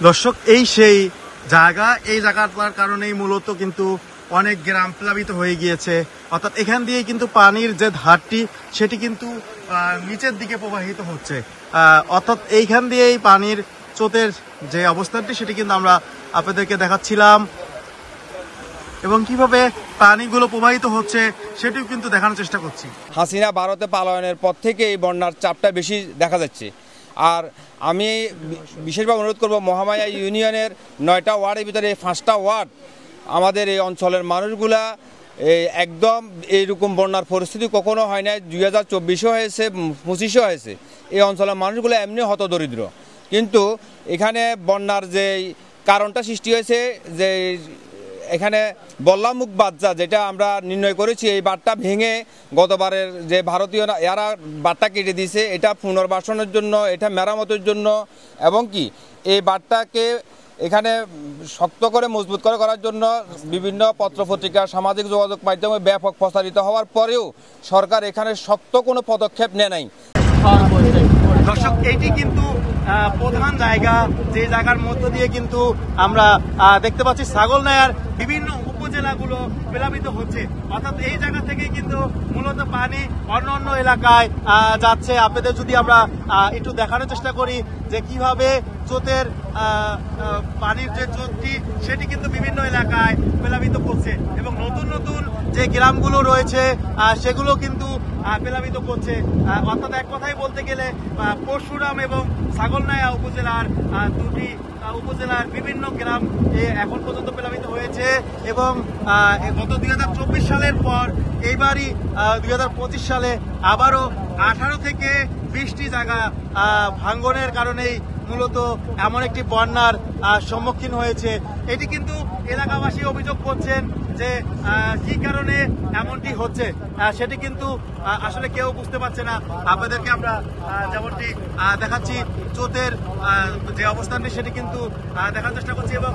দর্শক, এই সেই জায়গা, এই জায়গাটার কারণেই মূলত কিন্তু অনেক গ্রাম প্লাবিত হয়ে গিয়েছে। অর্থাৎ এখান দিয়ে কিন্তু পানির যে ধারটি সেটি কিন্তু নিচের দিকে প্রবাহিত হচ্ছে। অর্থাৎ এইখান দিয়েই পানির স্রোতের যে অবস্থানটি সেটি কিন্তু আমরা আপনাদেরকে দেখাচ্ছিলাম, এবং কিভাবে পানিগুলো প্রবাহিত হচ্ছে সেটিও কিন্তু দেখানোর চেষ্টা করছি। হাসিনা ভারতে পলায়নের পর থেকে এই বন্যার চাপটা বেশি দেখা যাচ্ছে। আর আমি বিশেষভাবে অনুরোধ করব, মহামায়া ইউনিয়নের 9টা ওয়ার্ডের ভিতরে 5টা ওয়ার্ড আমাদের এই অঞ্চলের মানুষগুলা একদম এইরকম বন্যার পরিস্থিতি কখনো হয় না। 2024-এও হয়েছে, 25-এও হয়েছে। এই অঞ্চলের মানুষগুলো এমনি হতদরিদ্র, কিন্তু এখানে বন্যার যে কারণটা সৃষ্টি হয়েছে, যে এখানে বল্লামুখ বাচ্চা যেটা আমরা নির্ণয় করেছি, এই বাঁধটা ভেঙে গতবারের যে ভারতীয় এরা বাঁধটা কেটে দিয়েছে, এটা পুনর্বাসনের জন্য, এটা মেরামতের জন্য, এবং কি এই বাঁধটাকে এখানে শক্ত করে মজবুত করে করার জন্য বিভিন্ন পত্রপত্রিকা, সামাজিক যোগাযোগ মাধ্যমে ব্যাপক প্রচারিত হওয়ার পরেও সরকার এখানে শক্ত কোনো পদক্ষেপ নেয় নাই। দর্শক, এইটি কিন্তু প্রধান জায়গা, যে জায়গার মধ্য দিয়ে কিন্তু আমরা দেখতে পাচ্ছি ছাগলনাইয়ার বিভিন্ন উপজেলাগুলো প্লাবিত হচ্ছে। অর্থাৎ এই জায়গা থেকে কিন্তু মূলত পানি অন্য অন্য এলাকায় যাচ্ছে। আপনাদের যদি আমরা একটু দেখানোর চেষ্টা করি যে কিভাবে স্রোতের পানির যে স্রোতটি সেটি কিন্তু বিভিন্ন এলাকায় প্লাবিত করছে, এবং নতুন নতুন যে গ্রামগুলো রয়েছে সেগুলো কিন্তু প্লাবিত করছে। অর্থাৎ এক কথায় বলতে গেলে পরশুরাম এবং ছাগলনাইয়া উপজেলার দুটি উপজেলার বিভিন্ন গ্রাম এখন পর্যন্ত প্লাবিত হয়েছে, এবং গত 2024 সালের পর এইবারই 2025 সালে আবারও 18 থেকে 20টি জায়গা ভাঙ্গনের কারণেই মূলত এমন একটি বন্যার সম্মুখীন হয়েছে। এটি কিন্তু এলাকাবাসী অভিযোগ করছেন যে কি কারণে এমনটি হচ্ছে সেটি কিন্তু আসলে কেউ বুঝতে পারছে না। আপনাদেরকে আমরা যেমনটি দেখাচ্ছি, স্রোতের যে অবস্থানটি সেটি কিন্তু দেখার চেষ্টা করছি, এবং